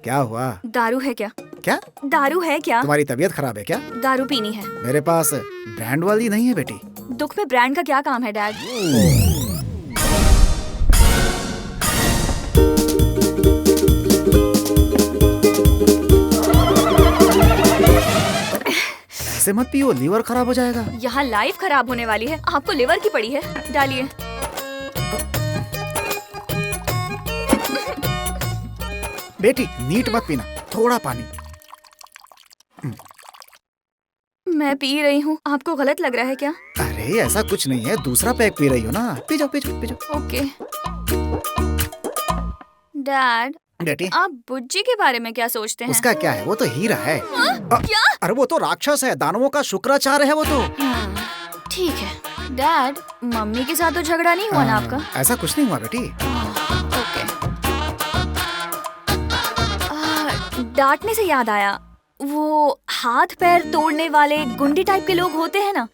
क्या हुआ? दारू है क्या? क्या? दारू है क्या? तुम्हारी तबीयत खराब है क्या? दारू पीनी है। मेरे पास ब्रांड वाली नहीं है बेटी। दुख में ब्रांड का क्या काम है डैड? ऐसे मत पियो, लीवर खराब हो जाएगा। यहाँ लाइफ खराब होने वाली है, आपको लिवर की पड़ी है। डालिए। बेटी नीट मत पीना, थोड़ा पानी। मैं पी रही हूँ, आपको गलत लग रहा है क्या? अरे ऐसा कुछ नहीं है, दूसरा पैक पी रही हो ना। पी जाओ पी जाओ पी जाओ। ओके। डैड, बेटी आप बुज्जी के बारे में क्या सोचते हैं? उसका क्या है, वो तो हीरा है। क्या? अरे वो तो राक्षस है, दानवों का शुक्राचार्य है वो तो। ठीक है। डैड, मम्मी के साथ तो झगड़ा नहीं हुआ ना आपका? ऐसा कुछ नहीं हुआ बेटी। ओके। डांटने से याद आया, वो हाथ पैर तोड़ने वाले गुंडी टाइप के लोग होते हैं ना,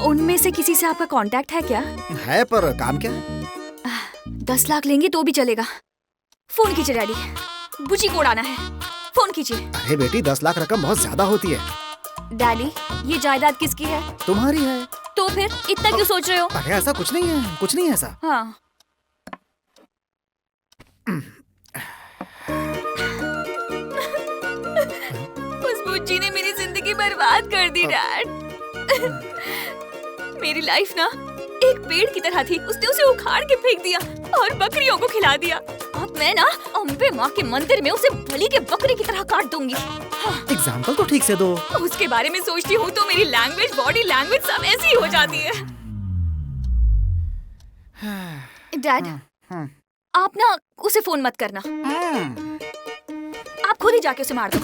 उनमें से किसी से आपका कांटेक्ट है क्या? है, पर काम क्या? 10 लाख लेंगे तो भी चलेगा। फोन कीजिए डैडी, बुची को उड़ाना है। फोन कीजिए। अरे बेटी 10 लाख रकम बहुत ज्यादा होती है। डैडी, ये जायदाद किसकी है? तुम्हारी है। तो फिर इतना क्यों सोच रहे हो? अरे ऐसा कुछ नहीं है, कुछ नहीं है ऐसा। हाँ। उस बुच्ची ने मेरी जिंदगी बर्बाद कर दी डैड। मेरी लाइफ ना एक पेड़ की तरह थी, उसने उसे उखाड़ के फेंक दिया और बकरियों को खिला दिया। अब मैं ना अम्बे माँ के मंदिर में उसे बलि के बकरे की तरह काट दूंगी। हाँ। एग्जाम्पल तो ठीक से दो। उसके बारे में सोचती हूँ तो मेरी लैंग्वेज, बॉडी लैंग्वेज सब ऐसी हो जाती है। डैड, आप ना उसे फोन मत करना। आप खुद ही जाके उसे मार दो।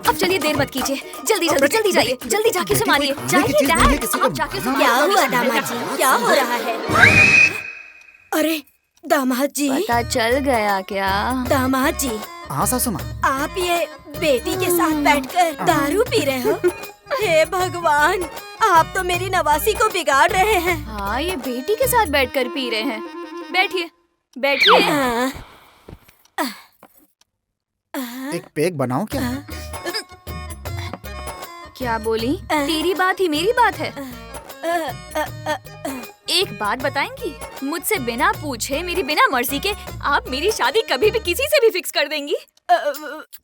अब चलिए देर मत कीजिए, जल्दी जल्दी जल्दी जाइए, जल्दी जाके उसे मारिए। जाइए डैड, आप जाके उसे। क्या हुआ दामाद जी, क्या हो रहा है? अरे दामाद जी, पता चल गया क्या? दामाद जी, हाँ सासू माँ। आप ये बेटी के साथ बैठकर दारू पी रहे हो? हे भगवान, आप तो मेरी नवासी को बिगाड़ रहे हैं। हाँ, ये बेटी के साथ बैठकर पी रहे हैं। बैठिए बैठिए। एक पेग बनाओ क्या? क्या बोली? तेरी बात ही मेरी बात है। एक बात बताएंगी? मुझसे बिना पूछे, मेरी बिना मर्जी के आप मेरी शादी कभी भी किसी से भी फिक्स कर देंगी?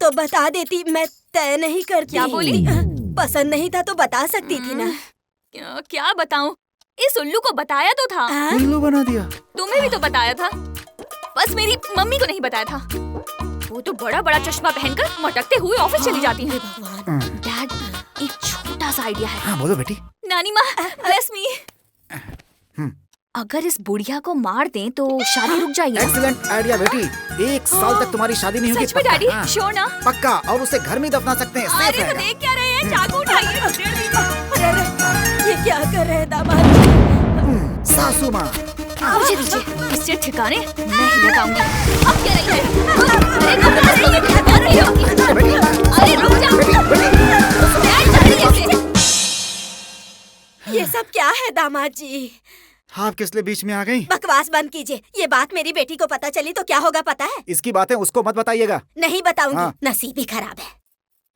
तो बता देती, मैं तय नहीं करती। क्या बोली? पसंद नहीं था तो बता सकती थी ना। क्या बताऊं? इस उल्लू को बताया तो था। उल्लू बना दिया। तुम्हें भी तो बताया था, बस मेरी मम्मी को नहीं बताया था। वो तो बड़ा बड़ा चश्मा पहनकर मटकते हुए ऑफिस चली जाती है। डैड, एक छोटा सा आइडिया है। हाँ बोलो बेटी। नानी माँ, ब्लेस मी। अगर इस बुढ़िया को मार दें तो शादी रुक जाएगी। एक्सीलेंट आइडिया बेटी। 1 साल तक तुम्हारी शादी नहीं होगी। सच में डैडी? श्योर ना? पक्का। और उसे घर में दफना सकते हैं। सेफ अरे तो देख क्या रहे हैं? चाकू उठाइए। ये क्या कर रहे हैं दामाद जी? सासू माँ, मुझे दीजिए, इससे ठिकाने मैं ही लगाऊंगी। अब क्या रही है? अरे रुक जाओ। ये सब क्या है दामाद जी? आप किस लिए बीच में आ गई? बकवास बंद कीजिए। ये बात मेरी बेटी को पता चली तो क्या होगा पता है? इसकी बातें उसको मत बताइएगा। नहीं बताऊंगी। हाँ। नसीब ही खराब है।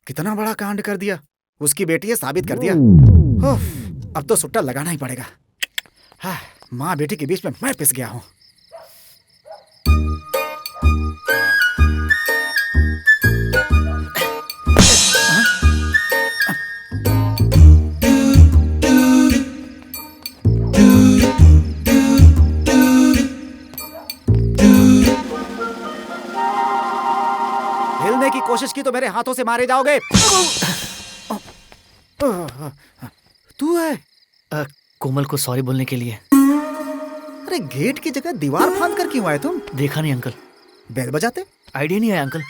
कितना बड़ा कांड कर दिया। उसकी बेटी है, साबित कर दिया। अब तो सुट्टा लगाना ही पड़ेगा। हाँ, माँ बेटी के बीच में मैं पिस गया हूँ। हिलने की कोशिश की तो मेरे हाथों से मारे जाओगे। तू है? कोमल को सॉरी बोलने के लिए। अरे गेट की जगह दीवार फांद कर क्यों आए तुम? देखा नहीं अंकल। बेल बजाते? आइडिया नहीं आया अंकल।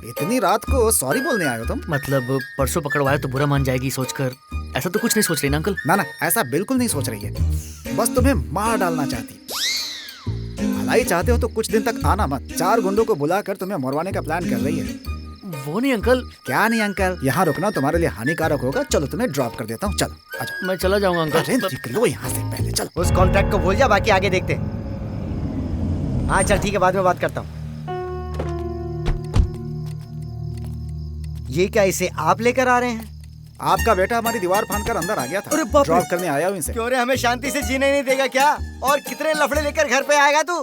इतनी रात को सॉरी बोलने आए हो तुम? मतलब परसों पकड़वाया तो बुरा मान जाएगी सोचकर। ऐसा तो कुछ नहीं सोच रही ना अंकल? ना ना, ऐसा बिल्कुल नहीं सोच रही है। बस तुम्हें मार डालना चाहती। भलाई चाहते हो तो कुछ दिन तक आना मत। 4 गुंडों को बुलाकर तुम्हें मरवाने का प्लान कर रही है। वो नहीं अंकल। क्या नहीं अंकल? यहाँ रुकना तुम्हारे लिए हानिकारक होगा। चलो तुम्हें ड्रॉप कर देता हूँ। चलो आजा। मैं चला जाऊंगा अंकल। अरे निकलो यहाँ से पहले, चलो। उस कॉन्ट्रैक्ट को भूल जा, बाकी आगे देखते। हाँ चल ठीक है, बाद में बात करता हूँ। ये क्या, इसे आप लेकर आ रहे हैं? आपका बेटा हमारी दीवार फांद कर अंदर आ गया था। अरे बाप रे। ड्रॉप करने आया हूँ इनसे। क्यों रे, हमें शांति से जीने नहीं देगा क्या? और कितने लफड़े लेकर घर पे आएगा तू?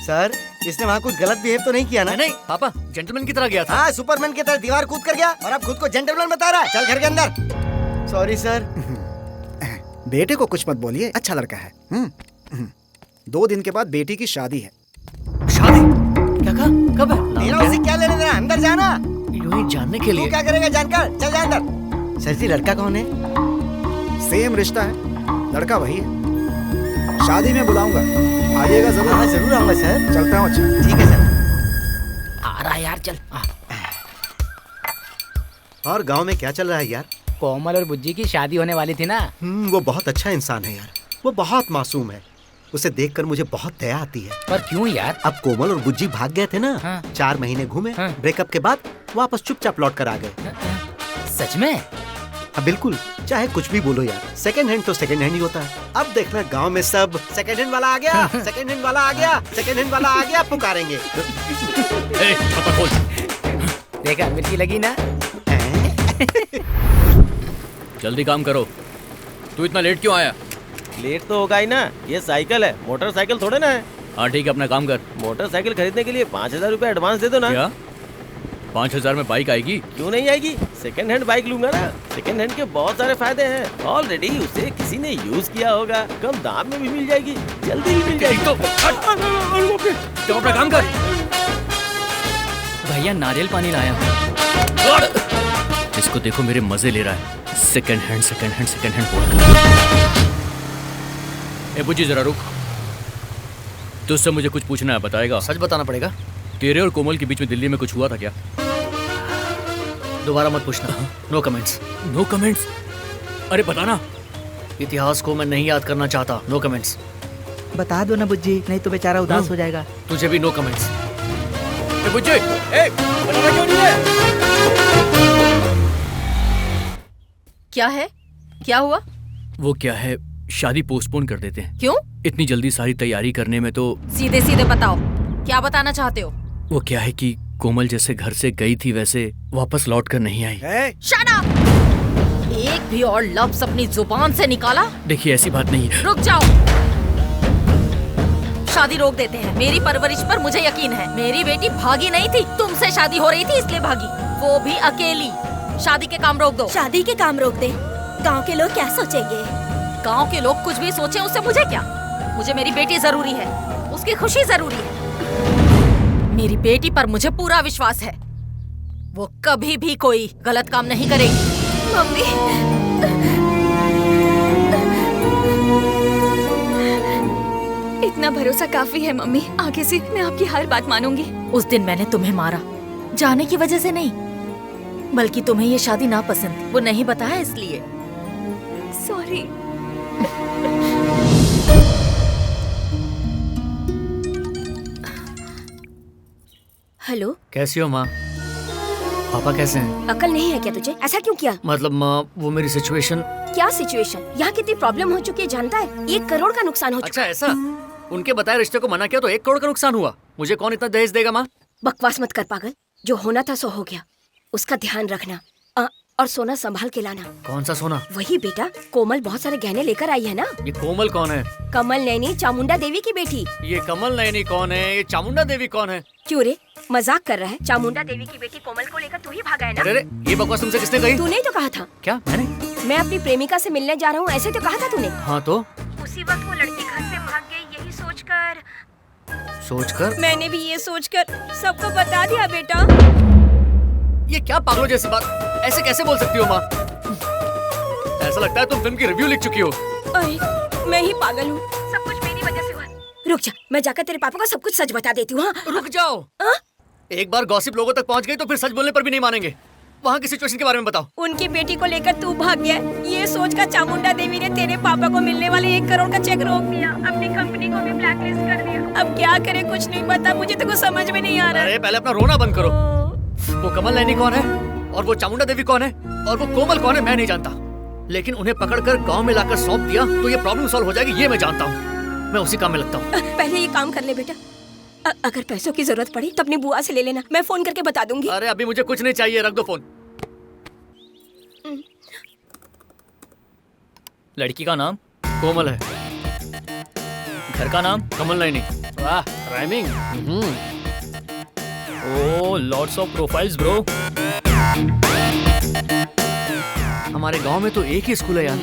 सर, इसने वहाँ कुछ गलत बिहेव तो नहीं किया ना? नहीं पापा, जेंटलमैन की तरह गया था। हाँ, सुपरमैन की तरह दीवार कूद कर गया और अब खुद को जेंटलमैन बता रहा है। चल घर के अंदर। Sorry sir. बेटे को कुछ मत बोलिए, अच्छा लड़का है। 2 दिन के बाद बेटी की शादी है। शादी? क्या कहा? कब है? तेरा उसे क्या लेने देना, अंदर जाना। यूं ही जानने के तू लिए। क्या करेगा जानकर? चल जा अंदर। सर जी, लड़का कौन है? सेम रिश्ता है, लड़का वही है। शादी में बुलाऊंगा, आइएगा जरूर। हाँ जरूर आऊंगा सर। चलता हूँ। अच्छा ठीक है सर। आ रहा यार, चल। और गांव में क्या चल रहा है यार? कोमल और बुज्जी की शादी होने वाली थी ना। वो बहुत अच्छा इंसान है यार, वो बहुत मासूम है। उसे देखकर मुझे बहुत दया आती है। पर क्यों यार? अब कोमल और बुज्जी भाग गए थे ना। हाँ। 4 महीने घूमे, हाँ। ब्रेकअप के बाद वापस चुपचाप लौट कर आ गए। सच में? अब बिल्कुल, चाहे कुछ भी बोलो यार, सेकंड हैंड तो सेकंड हैंड ही होता है। अब देखना गांव में सब सेकंड हैंड वाला आ गया, सेकंड हैंड वाला आ गया, सेकंड हैंड वाला आ गया पुकारेंगे। देखा, मिर्ची लगी ना? जल्दी काम करो। तू इतना लेट क्यों आया? लेट तो होगा ही ना, ये साइकिल है, मोटरसाइकिल थोड़े ना है। हाँ ठीक है, अपना काम कर। मोटरसाइकिल खरीदने के लिए 5,000 रुपए एडवांस दे दो ना। क्या 5,000 में बाइक आएगी? क्यों नहीं आएगी, सेकंड हैंड बाइक लूंगा ना। सेकंड हैंड के बहुत सारे फायदे हैं, ऑलरेडी उसे किसी ने यूज किया होगा, कम दाम में भी मिल जाएगी, जल्दी भी मिल जाएगी। तो अपना काम कर। भैया नारियल पानी लाया हूँ। इसको देखो मेरे मजे ले रहा है। Second hand second hand second hand बोल। ए बुज्जी जरा रुक, तुझसे मुझे कुछ पूछना है, बताएगा? सच बताना पड़ेगा। तेरे और कोमल के बीच में दिल्ली में कुछ हुआ था क्या? दोबारा मत पूछना। No comments. No comments? अरे बताना। इतिहास को मैं नहीं याद करना चाहता। No comments. बता दो ना बुज्जी, नहीं तो बेचारा उदास हो जाएगा। तुझे भी नो कमेंट्स। ए बुज्जी, ए बताना क्यों नहीं है? क्या है? क्या हुआ? वो क्या है, शादी पोस्टपोन कर देते हैं। क्यों? इतनी जल्दी सारी तैयारी करने में तो। सीधे सीधे बताओ, क्या बताना चाहते हो? वो क्या है कि कोमल जैसे घर से गई थी वैसे वापस लौट कर नहीं आई। Shut up! एक भी और लफ्ज़ अपनी जुबान से निकाला? देखिए ऐसी बात नहीं है। रुक जाओ, शादी रोक देते हैं। मेरी परवरिश पर मुझे यकीन है। मेरी बेटी भागी नहीं थी, तुमसे शादी हो रही थी इसलिए भागी, वो भी अकेली। शादी के काम रोक दो। शादी के काम रोक दे? गांव के लोग क्या सोचेंगे? गांव के लोग कुछ भी सोचे उससे मुझे क्या। मुझे मेरी बेटी जरूरी है, उसकी खुशी जरूरी है। मेरी बेटी पर मुझे पूरा विश्वास है, वो कभी भी कोई गलत काम नहीं करेगी। मम्मी, इतना भरोसा काफी है मम्मी। आगे से मैं आपकी हर बात मानूंगी। उस दिन मैंने तुम्हें मारा, जाने की वजह से नहीं, बल्कि तुम्हें ये शादी नापसंद थी, वो नहीं बताया इसलिए। सॉरी। हेलो, कैसी हो माँ? पापा कैसे हैं? अकल नहीं है क्या तुझे? ऐसा क्यों किया? मतलब माँ, वो मेरी सिचुएशन। क्या सिचुएशन? यहाँ कितनी प्रॉब्लम हो चुकी है जानता है? 1 करोड़ का नुकसान हो चुका। अच्छा ऐसा? उनके बताए रिश्ते को मना किया तो 1 करोड़ का नुकसान हुआ। मुझे कौन इतना दहेज देगा माँ? बकवास मत कर पागल, जो होना था सो हो गया, उसका ध्यान रखना। और सोना संभाल के लाना। कौन सा सोना? वही बेटा, कोमल बहुत सारे गहने लेकर आई है ना। ये कोमल कौन है? कमल नैनी, चामुंडा देवी की बेटी। ये कमल नयनी कौन है? ये चामुंडा देवी कौन है? क्यों रे, मजाक कर रहा है? चामुंडा देवी की बेटी कोमल को लेकर तू ही भागा है ना? अरे ये बकवास तुमसे किसने कही? तूने ही तो कहा था। क्या मैंने? मैं अपनी प्रेमिका से मिलने जा रहा हूँ, ऐसे तो कहा था तूने। हाँ तो उसी वक्त वो लड़की घर से भाग गई, यही सोचकर मैंने भी ये सोचकर सबको बता दिया बेटा। ये क्या पागलों जैसी बात, ऐसे कैसे बोल सकती हो माँ? ऐसा लगता है तुम फिल्म की रिव्यू लिख चुकी हो। अरे मैं ही पागल हूँ, सब कुछ मेरी वजह से हुआ। रुक जा, मैं जाकर तेरे पापा को सब कुछ सच बता देती हूँ। हाँ? रुक जाओ। एक बार गॉसिप लोगों तक पहुँच गई तो फिर सच बोलने पर भी नहीं मानेंगे। वहाँ की सिचुएशन के बारे में बताओ। उनकी बेटी को लेकर तू भाग गया, ये सोचकर चामुंडा देवी ने तेरे पापा को मिलने वाले 1 करोड़ का चेक रोक दिया, अपनी कंपनी को भी ब्लैकलिस्ट कर दिया। अब क्या करे कुछ नहीं पता, मुझे तो कुछ समझ में नहीं आ रहा। अरे पहले अपना रोना बंद करो। वो कमल नैनी कौन है और वो चामुंडा देवी कौन है और वो कोमल कौन है मैं नहीं जानता, लेकिन उन्हें पकड़कर गांव में लाकर सौंप दिया तो ये प्रॉब्लम सॉल्व हो जाएगी, ये मैं जानता हूँ। मैं उसी काम में लगता हूँ। पहले ये काम कर ले बेटा, अगर पैसों की जरूरत पड़ी तो अपनी बुआ से ले लेना, मैं फोन करके बता दूंगी। अरे अभी मुझे कुछ नहीं चाहिए, रख दो फोन। लड़की का नाम कोमल है। घर का नाम कमल नैनी। वाह rhyming. Oh lots of profiles bro. हमारे गांव में तो एक ही स्कूल है यार,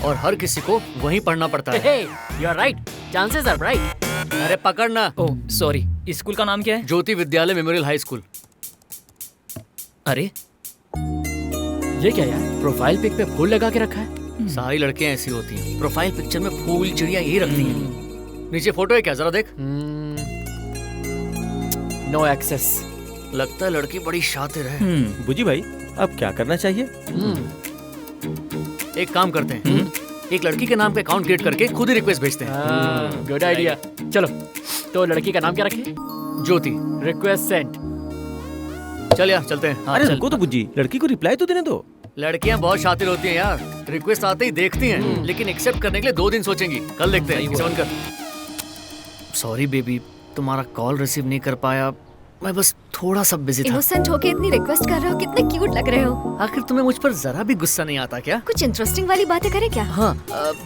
और हर किसी को वहीं पढ़ना पड़ता है। You are right, chances are bright. अरे पकड़ना। ओह सॉरी, स्कूल का नाम क्या है? ज्योति विद्यालय मेमोरियल हाई स्कूल। अरे ये क्या यार, प्रोफाइल पिक पे फूल लगा के रखा है। सारी लड़कियां ऐसी होती हैं, प्रोफाइल पिक्चर में फूल चिड़िया यही रखती हैं। नीचे फोटो है क्या, जरा देख। No access. लगता है लड़की बड़ी शातिर है। बुजी भाई अब क्या करना चाहिए? एक काम करते हैं, एक लड़की के नाम पे अकाउंट क्रिएट करके खुद ही रिक्वेस्ट भेजते हैं। Good idea. चलो तो लड़की का नाम क्या रखें? ज्योति। Request send. चल यार चलते हैं। अरे रुको तो बुजी, लड़की को रिप्लाई तो देने दो। लड़कियां बहुत शातिर होती हैं यार, रिक्वेस्ट आते ही देखती हैं, लेकिन एक्सेप्ट करने के लिए 2 दिन सोचेंगी। कल देखते हैं। सेवन कर। सॉरी बेबी, तुम्हारा कॉल रिसीव नहीं कर पाया, मैं बस थोड़ा सा बिजी था। इनोसेंट होके इतनी रिक्वेस्ट कर रहे हो, कितने क्यूट लग रहे हो। आखिर तुम्हें मुझ पर जरा भी गुस्सा नहीं आता क्या? कुछ इंटरेस्टिंग वाली बातें करें क्या? हाँ,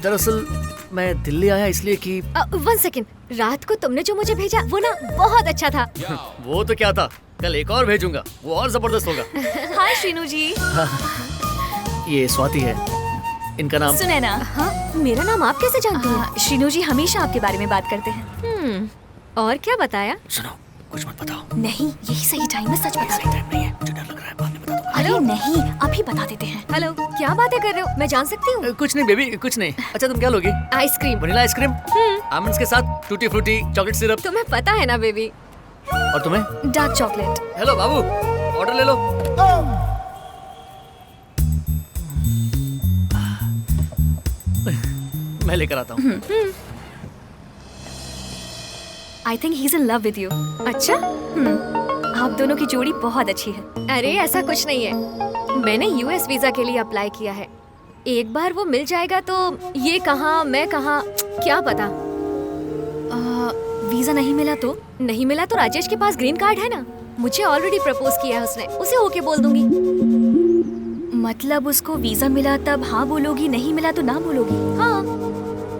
दरअसल मैं दिल्ली आया इसलिए कि 1 सेकेंड, रात को तुमने जो मुझे भेजा वो ना बहुत अच्छा था। वो तो क्या था, कल एक और भेजूंगा, वो और जबरदस्त होगा। हाय श्रीनू जी। ये स्वाति है, इनका नाम सुनैना। हाँ, मेरा नाम आप कैसे जानती हैं? श्रीनू जी हमेशा आपके बारे में बात करते हैं। और क्या बताया? सुनो, कुछ मत बताओ। नहीं, यही सही टाइम है, सच बता सही टाइम नहीं है, मुझे डर लग रहा है, बाद में बता दूंगा। अरे नहीं, अभी बता देते हैं। हेलो, क्या बातें कर रहे हो, मैं जान सकती हूँ? कुछ नहीं बेबी, कुछ नहीं। अच्छा तुम क्या लोगी? आइसक्रीम। वनीला आइसक्रीम, आमंड्स के साथ टूटी फ्रूटी चॉकलेट सिरप। तुम्हें पता है ना बेबी। और तुम्हें? Dark chocolate. हेलो बाबू, ऑर्डर ले लो। मैं लेकर आता हूँ। I think he is in love with you. अच्छा, आप दोनों की जोड़ी बहुत अच्छी है। अरे ऐसा कुछ नहीं है, मैंने यूएस वीजा के लिए अप्लाई किया है। एक बार वो मिल जाएगा तो ये कहाँ मैं कहाँ, क्या पता। वीजा नहीं मिला तो राजेश के पास ग्रीन कार्ड है ना, मुझे ऑलरेडी प्रपोज किया है उसने, उसे ओके बोल दूंगी। मतलब उसको वीजा मिला तब हाँ बोलोगी, नहीं मिला तो ना बोलोगी? हाँ,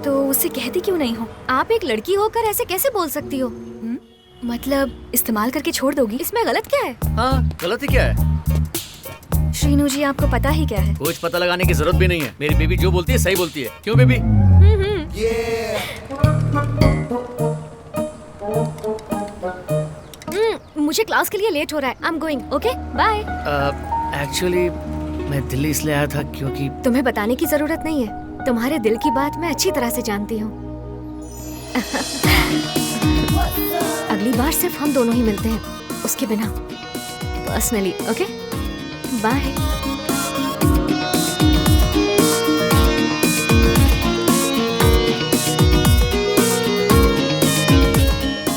तो उसे कहती क्यों नहीं हो? आप एक लड़की होकर ऐसे कैसे बोल सकती हो? मतलब इस्तेमाल करके छोड़ दोगी, इसमें गलत क्या है? हाँ, गलत ही क्या है? श्रीनू जी आपको पता ही क्या है? कुछ पता लगाने की जरूरत भी नहीं है, मेरी बेबी जो बोलती है सही बोलती है। क्यों बेबी? मुझे क्लास के लिए लेट हो रहा है, I am going, okay bye. Actually मैं दिल्ली इसलिए आया था क्योंकि तुम्हें बताने की जरूरत नहीं है, तुम्हारे दिल की बात मैं अच्छी तरह से जानती हूँ। अगली बार सिर्फ हम दोनों ही मिलते हैं, उसके बिना पर्सनली, ओके बाय।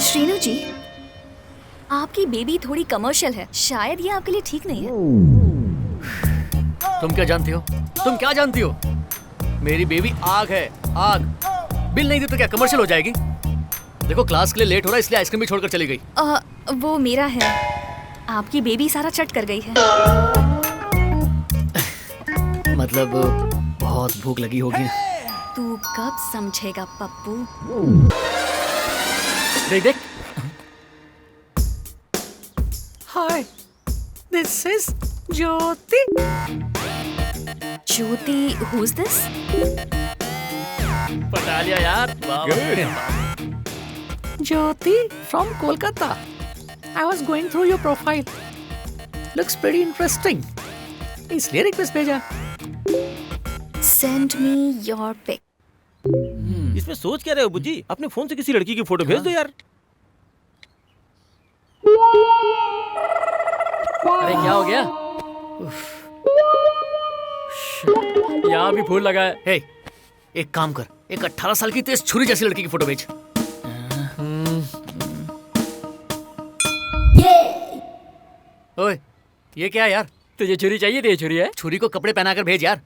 श्रीनू जी, आपकी बेबी थोड़ी कमर्शियल है, शायद ये आपके लिए ठीक नहीं है। तुम क्या जानती हो? तुम क्या जानती हो? मेरी बेबी आग है, आग। बिल नहीं दी तो क्या कमर्शियल हो जाएगी? देखो क्लास के लिए लेट हो रहा है इसलिए आइसक्रीम भी छोड़कर चली गई। वो मेरा है, आपकी बेबी सारा चट कर गई है। मतलब बहुत भूख लगी होगी। तू कब समझेगा पप्पू? देख देख। Hi, this is Jyoti. Jyoti, who is this? पता लिया यार। Jyoti from Kolkata. I was going through your profile. Looks pretty interesting. इसलिए रिक्वेस्ट भेजा। Send me your pic. इसमें सोच क्या रहे हो बुज्जी? अपने फोन से किसी लड़की की फोटो भेज दो यार। अरे क्या हो गया? यहाँ भी फूल लगा है। हे, एक काम कर, एक 18 साल की तेज छुरी जैसी लड़की की फोटो भेज। ओए, ये क्या है यार? तुझे छुरी चाहिए? ये छुरी है। छुरी को कपड़े पहना कर भेज यार।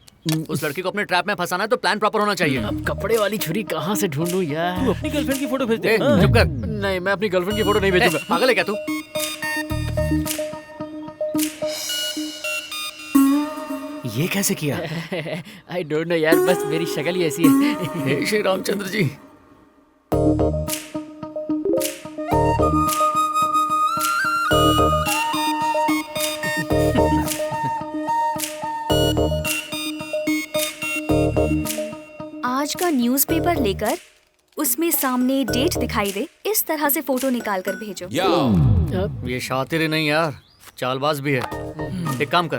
उस लड़की को अपने ट्रैप में फंसाना है तो प्लान प्रॉपर होना चाहिए। अब कपड़े वाली छुरी कहाँ से ढूंढूं यार? तू अपनी गर्लफ्रेंड की फोटो भेज दे। ए, चुप कर। नहीं, मैं अपनी गर्लफ्रेंड की फोटो नहीं भेजूंगा। पागल है क्या तू? ये कैसे किया? आई डोंट नो यार, बस मेरी शक्ल ही ऐसी है। हे श्री रामचंद्र जी। आज का न्यूज़पेपर लेकर उसमें सामने डेट दिखाई दे, इस तरह से फोटो निकाल कर भेजो। ये शातिर नहीं यार, चालबाज भी है। एक काम कर,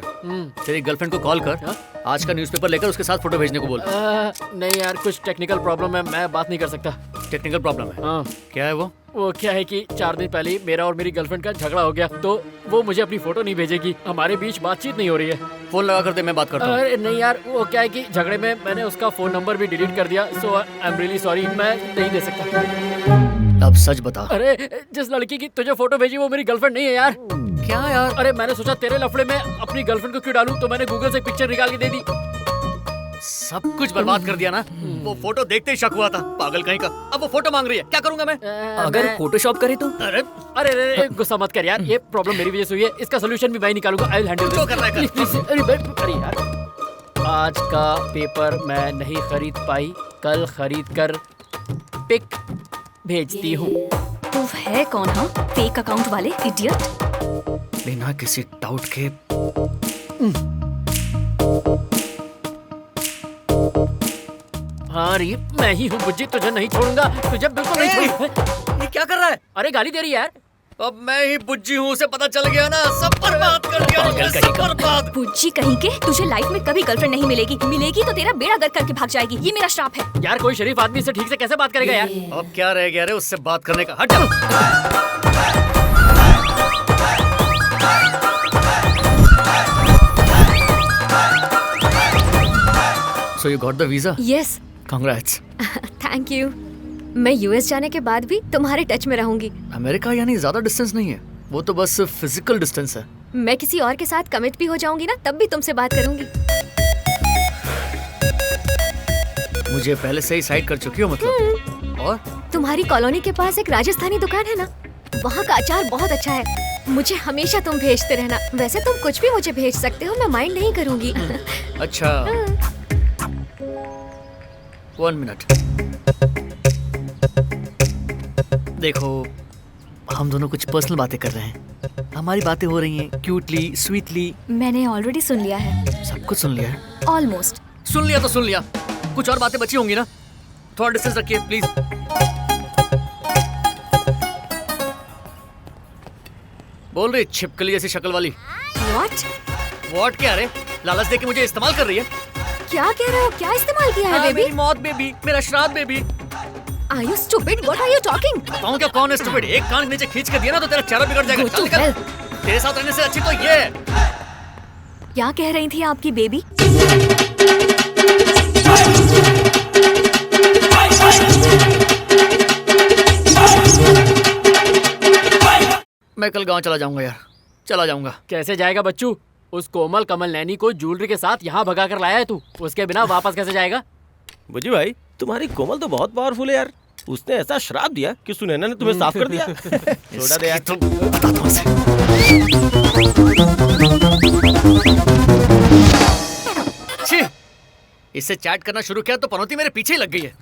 तेरी गर्लफ्रेंड को कॉल कर, आज का न्यूज़पेपर लेकर उसके साथ फोटो भेजने को बोल। नहीं यार, कुछ टेक्निकल प्रॉब्लम है, मैं बात नहीं कर सकता। टेक्निकल प्रॉब्लम है? हाँ। क्या है वो? वो क्या है कि 4 दिन पहले ही मेरा और मेरी गर्लफ्रेंड का झगड़ा हो गया, तो वो मुझे अपनी फोटो नहीं भेजेगी। हमारे बीच बातचीत नहीं हो रही है। फोन लगा कर दे, मैं बात करता हूँ। अरे नहीं यार, वो क्या है कि झगड़े में मैंने उसका फोन नंबर भी डिलीट कर दिया, सो आई एम रियली सॉरी, मैं नहीं दे सकता। अब सच बता। अरे जिस लड़की की तुझे फोटो भेजी वो मेरी गर्लफ्रेंड नहीं है यार। क्या यार? अरे मैंने सोचा तेरे लफड़े में अपनी गर्लफ्रेंड को क्यों डालूं, तो मैंने गूगल से पिक्चर निकाल के दे दी। सब कुछ बर्बाद कर दिया ना। वो फोटो देखते ही शक हुआ था, पागल कहीं का। अब वो फोटो मांग रही है, क्या करूंगा मैं? अगर फोटोशॉप करे तो? अरे अरे अरे गुस्सा मत कर यार, ये प्रॉब्लम मेरी वजह से हुई है, इसका सोल्यूशन भी मैं ही निकालूंगा। I will handle this. जो करना है कर। प्लीज अरे यार, आज का पेपर मैं नहीं खरीद पाई, कल खरीद कर पिक भेजती हूँ। तू है कौन? हाँ, फेक अकाउंट वाले इडियट। बिना किसी डाउट के हाँ री, मैं ही हूँ बुज्जी, तुझे नहीं छोड़ूगा, तुझे बिल्कुल नहीं छोड़ूंगा। ये क्या कर रहा है? अरे गाली दे रही है यार। अब मैं ही बुज्जी हूँ, उसे पता चल गया ना, सब बर्बाद कर दिया, सब बर्बाद। बुज्जी कहीं के, तुझे लाइफ में कभी गर्लफ्रेंड नहीं मिलेगी, मिलेगी तो तेरा बेड़ा गर्क करके भाग जाएगी, ये मेरा श्राप है। यार कोई शरीफ आदमी से ठीक से कैसे बात करेगा यार? अब क्या रह गया रे उससे बात करने का? हट जा। So you got the visa? Yes. Congrats. Thank you. मैं यूएस जाने के बाद भी तुम्हारे टच में रहूंगी। अमेरिका यानी ज्यादा डिस्टेंस नहीं है, वो तो बस फिजिकल डिस्टेंस है। मैं किसी और के साथ कमिट भी हो जाऊंगी ना, तब भी तुमसे बात करूंगी। मुझे पहले से ही साइड कर चुकी हो मतलब? और तुम्हारी कॉलोनी के पास एक राजस्थानी दुकान है ना, वहाँ का अचार बहुत अच्छा है, मुझे हमेशा तुम भेजते रहना। वैसे तुम कुछ भी मुझे भेज सकते हो, मैं माइंड नहीं करूंगी। अच्छा, 1 मिनट। देखो, हम दोनों कुछ पर्सनल बातें कर रहे हैं, हमारी बातें हो रही हैं क्यूटली, स्वीटली। मैंने ऑलरेडी सुन लिया है। सब कुछ सुन लिया है? ऑलमोस्ट। सुन लिया तो सुन लिया, कुछ और बातें बची होंगी ना? थोड़ा डिस्टेंस रखिए प्लीज। बोल रही छिपकली जैसी शक्ल वाली। What क्या रे? लालच देके मुझे इस्तेमाल कर रही है? क्या कह रहे हो? क्या इस्तेमाल किया है बेबी? मेरी मौत बेबी, मेरा श्राद्ध baby. Are you stupid? What are you talking? बताऊं क्या कौन है स्टूपिड? एक कान नीचे खींच के दिया ना तो तेरा चेहरा बिगड़ जाएगा। चल निकल। तेरे साथ रहने से अच्छी तो ये है। क्या कह रही थी आपकी बेबी? मैं कल गांव चला जाऊंगा यार, चला जाऊंगा। कैसे जाएगा बच्चू? उस कोमल कमल नैनी को ज्वेलरी के साथ यहाँ भगा कर लाया है तू, उसके बिना वापस कैसे जाएगा? बुज्जी भाई, तुम्हारी कोमल तो बहुत पावरफुल है यार, उसने ऐसा श्राप दिया कि सुनैना ने तुम्हें साफ कर दिया। छोड़ा दे यार। तो बताता हूं उसे। छी, इससे चैट करना शुरू किया तो पनौती मेरे पीछे ही लग गई है।